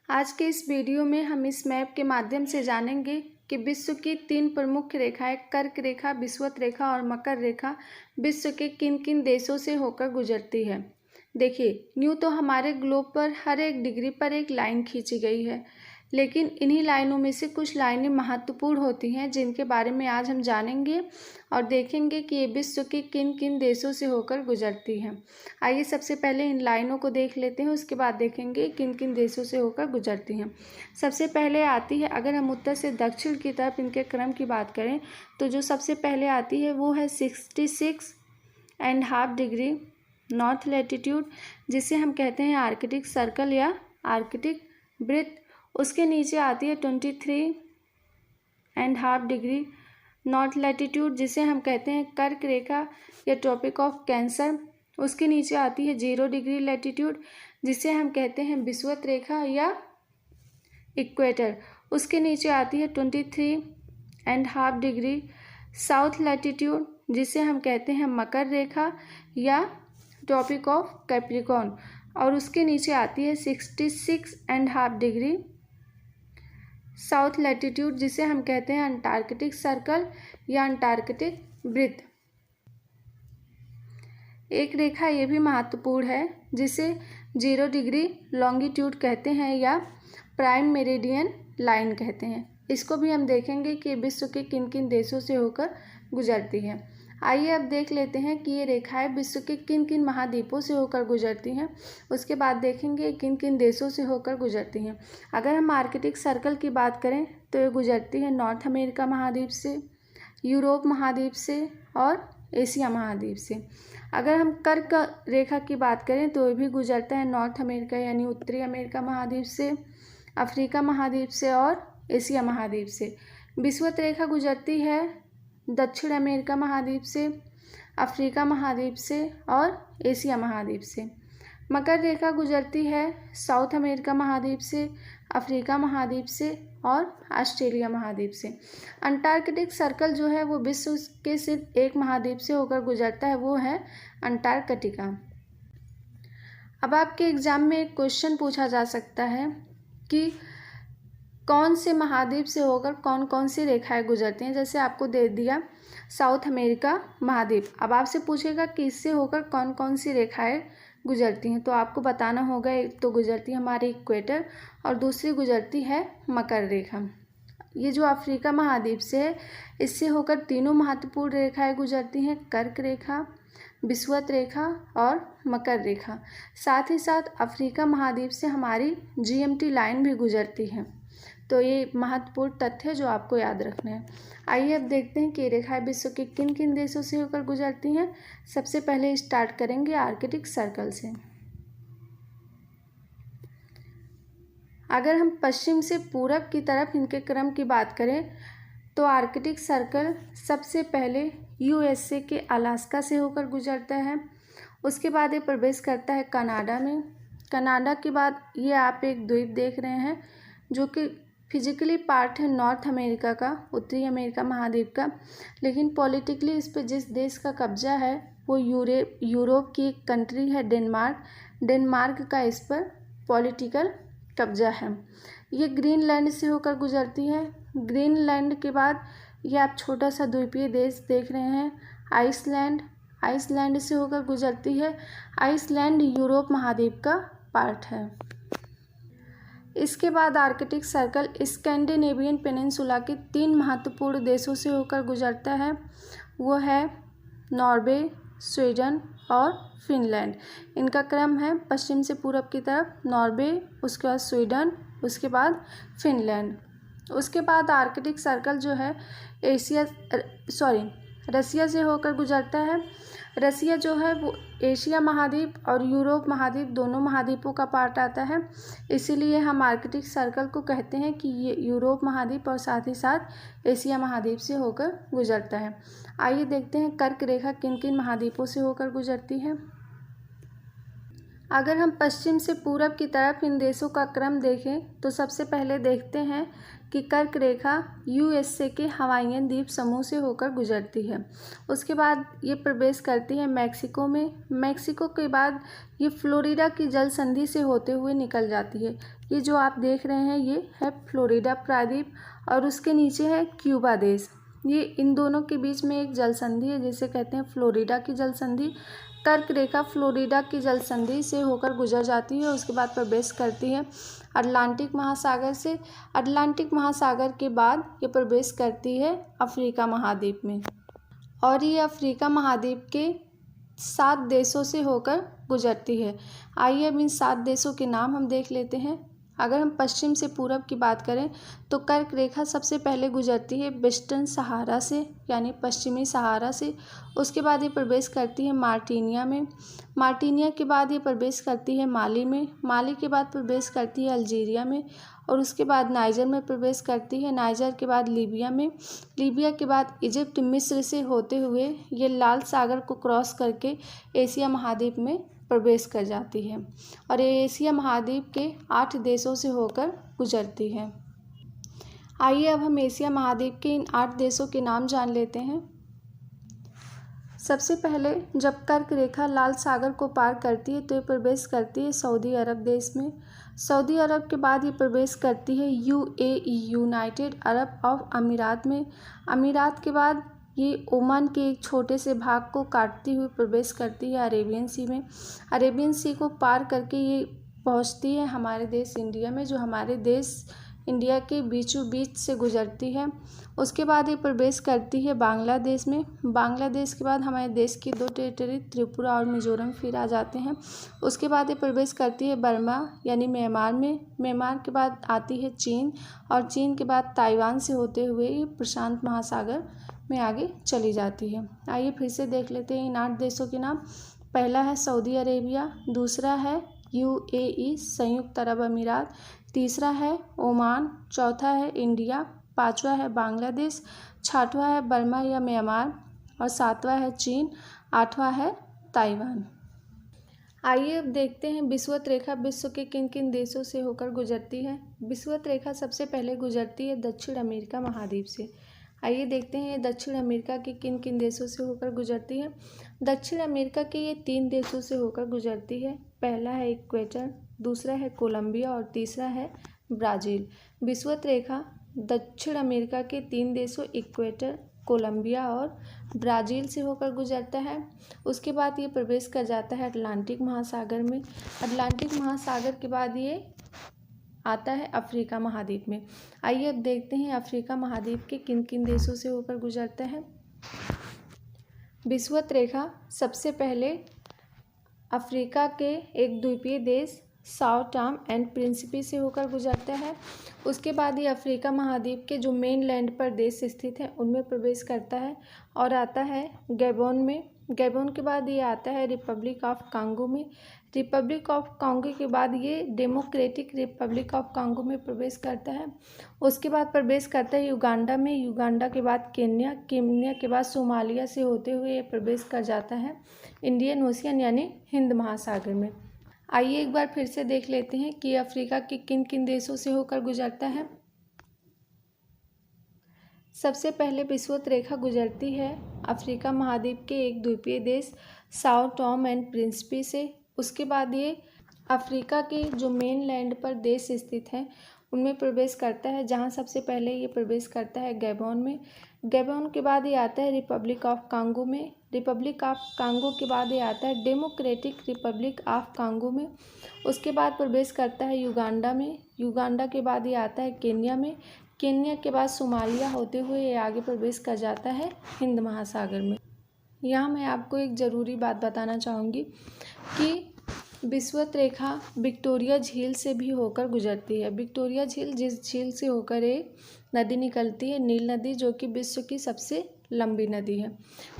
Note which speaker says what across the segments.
Speaker 1: आज के इस वीडियो में हम इस मैप के माध्यम से जानेंगे कि विश्व की 3 प्रमुख रेखाएं कर्क रेखा, विषुवत रेखा और मकर रेखा विश्व के किन किन देशों से होकर गुजरती है। देखिए, यूँ तो हमारे ग्लोब पर हर एक डिग्री पर एक लाइन खींची गई है, लेकिन इन्हीं लाइनों में से कुछ लाइनें महत्वपूर्ण होती हैं जिनके बारे में आज हम जानेंगे और देखेंगे कि ये विश्व के किन किन देशों से होकर गुजरती हैं। आइए सबसे पहले इन लाइनों को देख लेते हैं, उसके बाद देखेंगे किन किन देशों से होकर गुजरती हैं। सबसे पहले आती है, अगर हम उत्तर से दक्षिण की तरफ इनके क्रम की बात करें तो जो सबसे पहले आती है वो है 66.5 डिग्री नॉर्थ लैटिट्यूड, जिसे हम कहते हैं आर्कटिक सर्कल या आर्कटिक वृत्त। उसके नीचे आती है 23.5 डिग्री नॉर्थ लैटिट्यूड, जिसे हम कहते हैं कर्क रेखा या ट्रॉपिक ऑफ कैंसर। उसके नीचे आती है 0 डिग्री लैटिट्यूड, जिसे हम कहते हैं विषुवत रेखा या इक्वेटर। उसके नीचे आती है 23.5 डिग्री साउथ लैटिट्यूड, जिसे हम कहते हैं मकर रेखा या ट्रॉपिक ऑफ कैप्रिकॉर्न। और उसके नीचे आती है 66.5 डिग्री साउथ लैटिट्यूड, जिसे हम कहते हैं अंटार्कटिक सर्कल या अंटार्कटिक वृत्त। एक रेखा ये भी महत्वपूर्ण है जिसे 0 डिग्री लॉन्गिट्यूड कहते हैं या प्राइम मेरिडियन लाइन कहते हैं। इसको भी हम देखेंगे कि विश्व के किन किन देशों से होकर गुजरती है। आइए अब देख लेते हैं कि ये रेखाएं विश्व के किन किन महाद्वीपों से होकर गुजरती हैं। उसके बाद देखेंगे किन किन देशों से होकर गुजरती हैं। अगर हम आर्कटिक सर्कल की बात करें तो ये गुजरती है नॉर्थ अमेरिका महाद्वीप से, यूरोप महाद्वीप से और एशिया महाद्वीप से। अगर हम कर्क रेखा की बात करें तो ये भी गुजरता है नॉर्थ अमेरिका यानी उत्तरी अमेरिका महाद्वीप से, अफ्रीका महाद्वीप से और एशिया महाद्वीप से। विषुवत रेखा गुजरती है दक्षिण अमेरिका महाद्वीप से, अफ्रीका महाद्वीप से और एशिया महाद्वीप से। मकर रेखा गुजरती है साउथ अमेरिका महाद्वीप से, अफ्रीका महाद्वीप से और ऑस्ट्रेलिया महाद्वीप से। अंटार्कटिक सर्कल जो है वो विश्व के सिर्फ एक महाद्वीप से होकर गुजरता है, वो है अंटार्कटिका। अब आपके एग्जाम में एक क्वेश्चन पूछा जा सकता है कि कौन से महाद्वीप से होकर कौन कौन सी रेखाएं गुजरती हैं। जैसे आपको दे दिया साउथ अमेरिका महाद्वीप, अब आपसे पूछेगा कि इससे होकर कौन कौन सी रेखाएं गुजरती हैं, तो आपको बताना होगा एक तो गुजरती है हमारे इक्वेटर और दूसरी गुजरती है मकर रेखा। ये जो अफ्रीका महाद्वीप से है इससे होकर तीनों महत्वपूर्ण रेखाएं गुजरती हैं, कर्क रेखा, विषुवत रेखा और मकर रेखा। साथ ही साथ अफ्रीका महाद्वीप से हमारी GMT लाइन भी गुजरती है। तो ये महत्वपूर्ण तथ्य जो आपको याद रखना है। आइए अब देखते हैं कि रेखाएं विश्व के किन किन देशों से होकर गुजरती हैं। सबसे पहले स्टार्ट करेंगे आर्कटिक सर्कल से। अगर हम पश्चिम से पूरब की तरफ इनके क्रम की बात करें तो आर्कटिक सर्कल सबसे पहले USA के अलास्का से होकर गुजरता है। उसके बाद ये प्रवेश करता है कनाडा में। कनाडा के बाद ये आप एक द्वीप देख रहे हैं जो कि फिजिकली पार्ट है नॉर्थ अमेरिका का, उत्तरी अमेरिका महाद्वीप का, लेकिन पॉलिटिकली इस पर जिस देश का कब्जा है वो यूरोप की एक कंट्री है डेनमार्क। डेनमार्क का इस पर पॉलिटिकल कब्जा है। ये ग्रीनलैंड से होकर गुजरती है। ग्रीनलैंड के बाद ये आप छोटा सा द्वीपीय देश देख रहे हैं आइसलैंड। आइसलैंड से होकर गुजरती है। आइसलैंड यूरोप महाद्वीप का पार्ट है। इसके बाद आर्कटिक सर्कल स्कैंडिनेवियन पेनिनसुला के 3 महत्वपूर्ण देशों से होकर गुजरता है, वो है नॉर्वे, स्वीडन और फिनलैंड। इनका क्रम है पश्चिम से पूरब की तरफ नॉर्वे, उसके बाद स्वीडन, उसके बाद फिनलैंड। उसके बाद आर्कटिक सर्कल जो है रसिया से होकर गुजरता है। रसिया जो है वो एशिया महाद्वीप और यूरोप महाद्वीप दोनों महाद्वीपों का पार्ट आता है, इसीलिए हम आर्कटिक सर्कल को कहते हैं कि ये यूरोप महाद्वीप और साथ ही साथ एशिया महाद्वीप से होकर गुजरता है। आइए देखते हैं कर्क रेखा किन किन महाद्वीपों से होकर गुजरती है। अगर हम पश्चिम से पूरब की तरफ इन देशों का क्रम देखें तो सबसे पहले देखते हैं कि कर्क रेखा यूएसए के हवाईयन द्वीप समूह से होकर गुजरती है। उसके बाद ये प्रवेश करती है मैक्सिको में। मैक्सिको के बाद ये फ्लोरिडा की जल संधि से होते हुए निकल जाती है। ये जो आप देख रहे हैं ये है फ्लोरिडा प्रायद्वीप और उसके नीचे है क्यूबा देश। ये इन दोनों के बीच में एक जल संधि है जिसे कहते हैं फ्लोरिडा की जल संधि। कर्क रेखा फ्लोरिडा की जल संधि से होकर गुजर जाती है। उसके बाद प्रवेश करती है अटलांटिक महासागर से। अटलांटिक महासागर के बाद ये प्रवेश करती है अफ्रीका महाद्वीप में और ये अफ्रीका महाद्वीप के 7 देशों से होकर गुजरती है। आइए अब इन 7 देशों के नाम हम देख लेते हैं। अगर हम पश्चिम से पूरब की बात करें तो कर्क रेखा सबसे पहले गुजरती है वेस्टर्न सहारा से यानी पश्चिमी सहारा से। उसके बाद ये प्रवेश करती है मार्टिनिया में। मार्टिनिया के बाद ये प्रवेश करती है माली में। माली के बाद प्रवेश करती है अल्जीरिया में और उसके बाद नाइजर में प्रवेश करती है। नाइजर के बाद लीबिया में। लीबिया के बाद इजिप्ट मिस्र से होते हुए ये लाल सागर को क्रॉस करके एशिया महाद्वीप में प्रवेश कर जाती है और ये एशिया महाद्वीप के 8 देशों से होकर गुजरती है। आइए अब हम एशिया महाद्वीप के इन 8 देशों के नाम जान लेते हैं। सबसे पहले जब कर्क रेखा लाल सागर को पार करती है तो ये प्रवेश करती है सऊदी अरब देश में। सऊदी अरब के बाद ये प्रवेश करती है यूएई यूनाइटेड अरब ऑफ अमीरात में। अमीरात के बाद ये ओमान के एक छोटे से भाग को काटती हुई प्रवेश करती है अरेबियन सी में। अरेबियन सी को पार करके ये पहुंचती है हमारे देश इंडिया में, जो हमारे देश इंडिया के बीचों बीच से गुजरती है। उसके बाद ये प्रवेश करती है बांग्लादेश में। बांग्लादेश के बाद हमारे देश की 2 टेरिटरी त्रिपुरा और मिजोरम फिर आ जाते हैं। उसके बाद ये प्रवेश करती है बर्मा यानी म्यांमार में। म्यांमार के बाद आती है चीन और चीन के बाद ताइवान से होते हुए ये प्रशांत महासागर में आगे चली जाती है। आइए फिर से देख लेते हैं इन 8 देशों के नाम। पहला है सऊदी अरेबिया, दूसरा है यूएई संयुक्त अरब अमीरात, तीसरा है ओमान, चौथा है इंडिया, पांचवा है बांग्लादेश, छठवां है बर्मा या म्यांमार और सातवां है चीन, आठवां है ताइवान। आइए अब देखते हैं विषुवत रेखा विश्व के किन किन देशों से होकर गुजरती है। विषुवत रेखा सबसे पहले गुजरती है दक्षिण अमेरिका महाद्वीप से। आइए देखते हैं ये दक्षिण अमेरिका के किन किन देशों से होकर गुजरती है। दक्षिण अमेरिका के ये 3 देशों से होकर गुजरती है। पहला है इक्वेटर, दूसरा है कोलंबिया और तीसरा है ब्राज़ील। विषुवत रेखा दक्षिण अमेरिका के 3 देशों इक्वेटर, कोलंबिया और ब्राज़ील से होकर गुजरता है। उसके बाद ये प्रवेश कर जाता है अटलांटिक महासागर में। अटलांटिक महासागर के बाद ये आता है अफ्रीका महाद्वीप में। आइए अब देखते हैं अफ्रीका महाद्वीप के किन किन देशों से होकर गुजरता है। विषुवत रेखा सबसे पहले अफ्रीका के एक द्वीपीय देश साओ टॉम एंड प्रिंसिपी से होकर गुजरता है। उसके बाद ये अफ्रीका महाद्वीप के जो मेन लैंड पर देश स्थित है उनमें प्रवेश करता है और आता है गैबोन में। गैबोन के बाद ये आता है रिपब्लिक ऑफ कांगो में। रिपब्लिक ऑफ कांगो के बाद ये डेमोक्रेटिक रिपब्लिक ऑफ कांगो में प्रवेश करता है। उसके बाद प्रवेश करता है युगांडा में। युगांडा के बाद केन्या, केन्या के बाद सोमालिया से होते हुए ये प्रवेश कर जाता है इंडियन ओशियन यानी हिंद महासागर में। आइए एक बार फिर से देख लेते हैं कि अफ्रीका के किन किन देशों से होकर गुजरता है। सबसे पहले विषुवत रेखा गुजरती है अफ्रीका महाद्वीप के एक द्वीपीय देश साओ टॉम एंड प्रिंसिपी से। उसके बाद ये अफ्रीका के जो मेन लैंड पर देश स्थित हैं उनमें प्रवेश करता है, जहां सबसे पहले ये प्रवेश करता है गैबोन में। गैबोन के बाद ये आता है रिपब्लिक ऑफ कांगो में। रिपब्लिक ऑफ कांगो के बाद ये आता है डेमोक्रेटिक रिपब्लिक ऑफ कांगो में। उसके बाद प्रवेश करता है युगांडा में। युगांडा के बाद ये आता है केन्या में। केन्या के बाद सोमालिया होते हुए ये आगे प्रवेश कर जाता है हिंद महासागर में। यहाँ मैं आपको एक ज़रूरी बात बताना चाहूँगी कि विषुवत रेखा विक्टोरिया झील से भी होकर गुजरती है। विक्टोरिया झील जिस झील से होकर एक नदी निकलती है, नील नदी, जो कि विश्व की सबसे लंबी नदी है।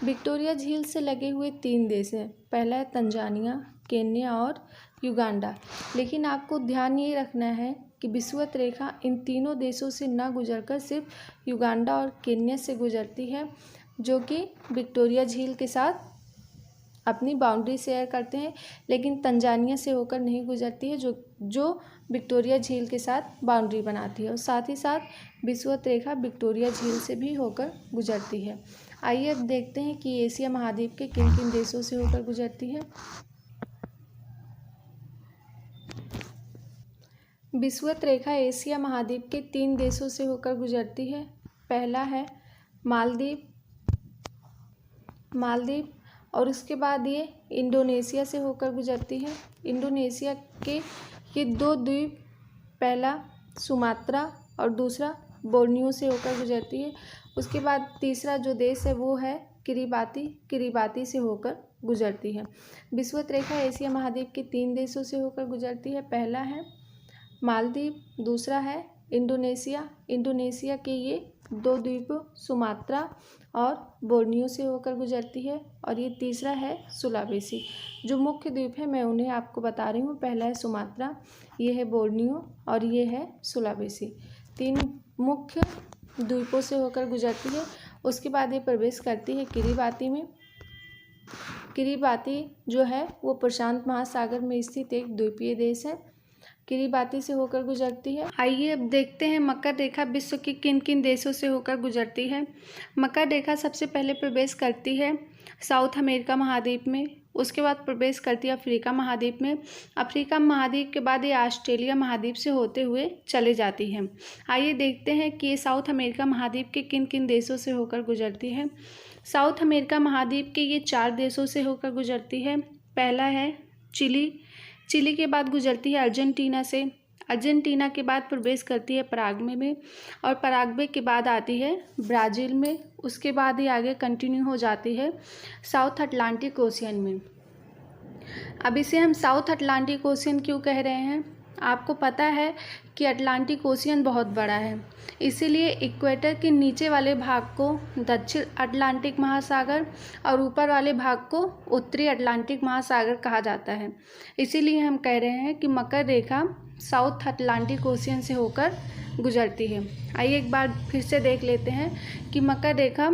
Speaker 1: विक्टोरिया झील से लगे हुए 3 देश हैं। पहला है तंजानिया, केन्या और युगांडा। लेकिन आपको ध्यान ये रखना है कि विषुवत रेखा इन तीनों देशों से न गुजरकर सिर्फ युगांडा और केन्या से गुजरती है, जो कि विक्टोरिया झील के साथ अपनी बाउंड्री शेयर करते हैं, लेकिन तंजानिया से होकर नहीं गुजरती है, जो विक्टोरिया झील के साथ बाउंड्री बनाती है। और साथ ही साथ विषुवत रेखा विक्टोरिया झील से भी होकर गुजरती है। आइए अब देखते हैं कि एशिया महाद्वीप के किन किन देशों से होकर गुजरती है। विषुवत रेखा एशिया महाद्वीप के 3 देशों से होकर गुजरती है। पहला है मालदीव और उसके बाद ये इंडोनेशिया से होकर गुजरती है। इंडोनेशिया के ये 2 द्वीप, पहला सुमात्रा और दूसरा बोर्नियो से होकर गुजरती है। उसके बाद तीसरा जो देश है वो है किरिबाती से होकर गुजरती है। विषुवत रेखा एशिया महाद्वीप के 3 देशों से होकर गुजरती है। पहला है मालदीव, दूसरा है इंडोनेशिया के ये 2 द्वीप सुमात्रा और बोर्नियो से होकर गुजरती है। और ये तीसरा है सुलावेसी। जो मुख्य द्वीप है मैं उन्हें आपको बता रही हूँ। पहला है सुमात्रा, ये है बोर्नियो और ये है सुलावेसी। 3 मुख्य द्वीपों से होकर गुजरती है। उसके बाद ये प्रवेश करती है किरिबाती में। किरिबाती जो है वो प्रशांत महासागर में स्थित एक द्वीपीय देश है। किरिबाती से होकर गुजरती है। आइए अब देखते हैं मकर रेखा विश्व के किन किन देशों से होकर गुजरती है। मकर रेखा सबसे पहले प्रवेश करती है साउथ अमेरिका महाद्वीप में। उसके बाद प्रवेश करती है अफ्रीका महाद्वीप में। अफ्रीका महाद्वीप के बाद ये ऑस्ट्रेलिया महाद्वीप से होते हुए चले जाती है। आइए देखते हैं कि ये साउथ अमेरिका महाद्वीप के किन किन देशों से होकर गुजरती है। साउथ अमेरिका महाद्वीप के ये 4 देशों से होकर गुजरती है। पहला है चिली के बाद गुजरती है अर्जेंटीना से। अर्जेंटीना के बाद प्रवेश करती है पराग्वे में और पराग्वे के बाद आती है ब्राज़ील में। उसके बाद ही आगे कंटिन्यू हो जाती है साउथ अटलांटिक ओशियन में। अब इसे हम साउथ अटलांटिक ओशियन क्यों कह रहे हैं? आपको पता है कि अटलांटिक ओशियन बहुत बड़ा है, इसीलिए इक्वेटर के नीचे वाले भाग को दक्षिण अटलांटिक महासागर और ऊपर वाले भाग को उत्तरी अटलांटिक महासागर कहा जाता है। इसीलिए हम कह रहे हैं कि मकर रेखा साउथ अटलांटिक ओशियन से होकर गुजरती है। आइए एक बार फिर से देख लेते हैं कि मकर रेखा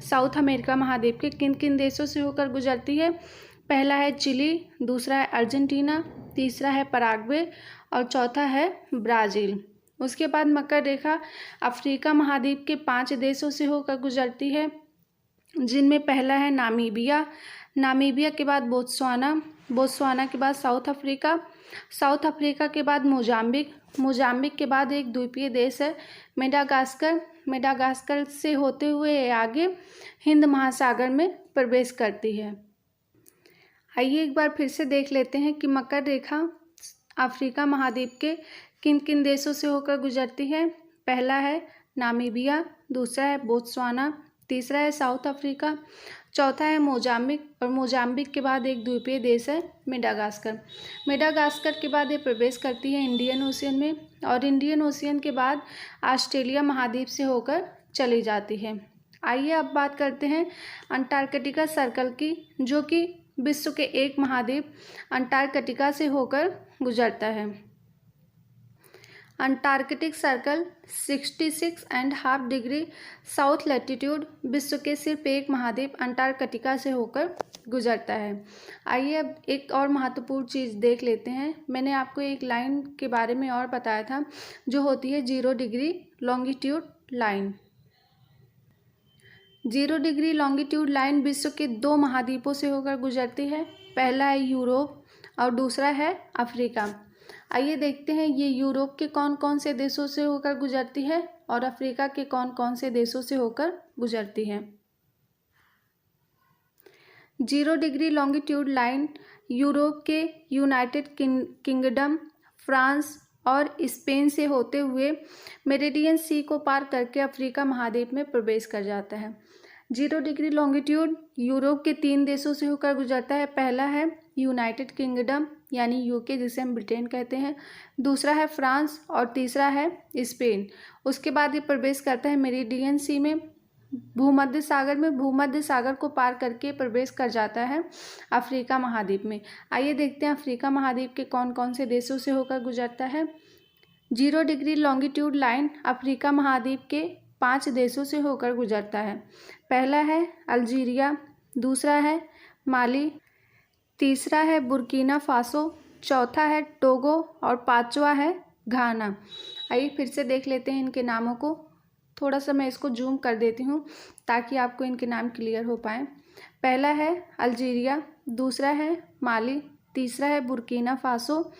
Speaker 1: साउथ अमेरिका महाद्वीप के किन किन देशों से होकर गुजरती है। पहला है चिली, दूसरा है अर्जेंटीना, तीसरा है पराग्वे और चौथा है ब्राज़ील। उसके बाद मकर रेखा अफ्रीका महाद्वीप के 5 देशों से होकर गुजरती है, जिनमें पहला है नामीबिया के बाद बोत्सवाना के बाद साउथ अफ्रीका के बाद मोजाम्बिक के बाद एक द्वीपीय देश है मेडागास्कर से होते हुए आगे हिंद महासागर में प्रवेश करती है। आइए एक बार फिर से देख लेते हैं कि मकर रेखा अफ्रीका महाद्वीप के किन किन देशों से होकर गुजरती है। पहला है नामीबिया, दूसरा है बोत्सवाना, तीसरा है साउथ अफ्रीका, चौथा है मोजाम्बिक और मोजाम्बिक के बाद एक द्वीपीय देश है मेडागास्कर के बाद ये प्रवेश करती है इंडियन ओशियन में और इंडियन ओशियन के बाद ऑस्ट्रेलिया महाद्वीप से होकर चली जाती है। आइए अब बात करते हैं अंटार्कटिका सर्कल की, जो कि विश्व के एक महाद्वीप अंटार्कटिका से होकर गुजरता है। Antarctic circle 66.5 degree south latitude विश्व के सिर्फ एक महाद्वीप अंटार्कटिका से होकर गुजरता है। आइए अब एक और महत्वपूर्ण चीज़ देख लेते हैं। मैंने आपको एक लाइन के बारे में और बताया था, जो होती है 0 degree longitude line. 0 degree longitude line विश्व के 2 महाद्वीपों से होकर गुजरती है। पहला है यूरोप और दूसरा है अफ्रीका। आइए देखते हैं ये यूरोप के कौन कौन से देशों से होकर गुजरती है और अफ्रीका के कौन कौन से देशों से होकर गुजरती है। 0 डिग्री लॉन्गिट्यूड लाइन यूरोप के यूनाइटेड किंगडम, फ्रांस और स्पेन से होते हुए मेरिडियन सी को पार करके अफ्रीका महाद्वीप में प्रवेश कर जाता है। 0 डिग्री लॉन्गिट्यूड यूरोप के 3 देशों से होकर गुजरता है। पहला है यूनाइटेड किंगडम यानी यूके, जिसे हम ब्रिटेन कहते हैं, दूसरा है फ्रांस और तीसरा है स्पेन। उसके बाद ये प्रवेश करता है मेरिडियन सी में, भूमध्य सागर को पार करके प्रवेश कर जाता है अफ्रीका महाद्वीप में। आइए देखते हैं अफ्रीका महाद्वीप के कौन कौन से देशों से होकर गुजरता है। 0 डिग्री लॉन्गिट्यूड लाइन अफ्रीका महाद्वीप के 5 देशों से होकर गुजरता है। पहला है अल्जीरिया, दूसरा है माली, तीसरा है बुर्किना फासो, चौथा है टोगो और पांचवा है घाना। आइए फिर से देख लेते हैं इनके नामों को। थोड़ा सा मैं इसको जूम कर देती हूँ ताकि आपको इनके नाम क्लियर हो पाए। पहला है अल्जीरिया, दूसरा है माली, तीसरा है बुर्किना फासो,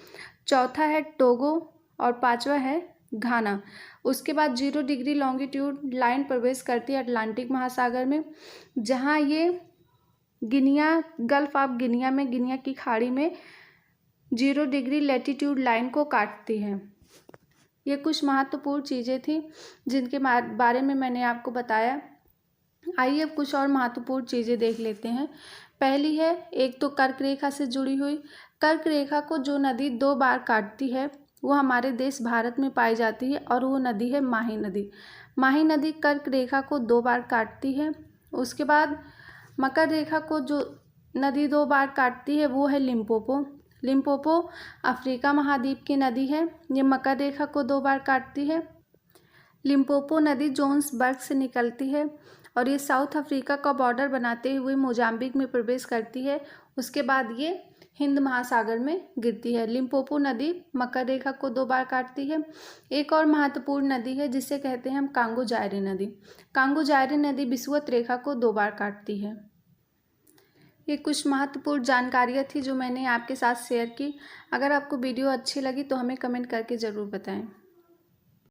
Speaker 1: चौथा है टोगो और पांचवा है घाना। उसके बाद 0 डिग्री लॉन्गिट्यूड लाइन प्रवेश करती है अटलांटिक महासागर में, जहाँ ये गिनिया, गल्फ ऑफ गिनिया में, गिनिया की खाड़ी में 0 डिग्री लैटिट्यूड लाइन को काटती है। ये कुछ महत्वपूर्ण चीज़ें थी जिनके बारे में मैंने आपको बताया। आइए अब कुछ और महत्वपूर्ण चीज़ें देख लेते हैं। पहली है, एक तो कर्क रेखा से जुड़ी हुई। कर्क रेखा को जो नदी 2 बार काटती है वो हमारे देश भारत में पाई जाती है और वो नदी है माही नदी। माही नदी कर्क रेखा को 2 बार काटती है। उसके बाद मकर रेखा को जो नदी 2 बार काटती है वो है लिम्पोपो। लिम्पोपो अफ्रीका महाद्वीप की नदी है। ये मकर रेखा को 2 बार काटती है। लिम्पोपो नदी जोन्सबर्ग से निकलती है और ये साउथ अफ्रीका का बॉर्डर बनाते हुए मोजाम्बिक में प्रवेश करती है। उसके बाद ये हिंद महासागर में गिरती है। लिम्पोपो नदी मकर रेखा को 2 बार काटती है। एक और महत्वपूर्ण नदी है जिसे कहते हैं हम कांगो जायरे नदी। कांगो जायरे नदी विषुवत रेखा को 2 बार काटती है। ये कुछ महत्वपूर्ण जानकारियाँ थी जो मैंने आपके साथ शेयर की। अगर आपको वीडियो अच्छी लगी तो हमें कमेंट करके ज़रूर बताएं।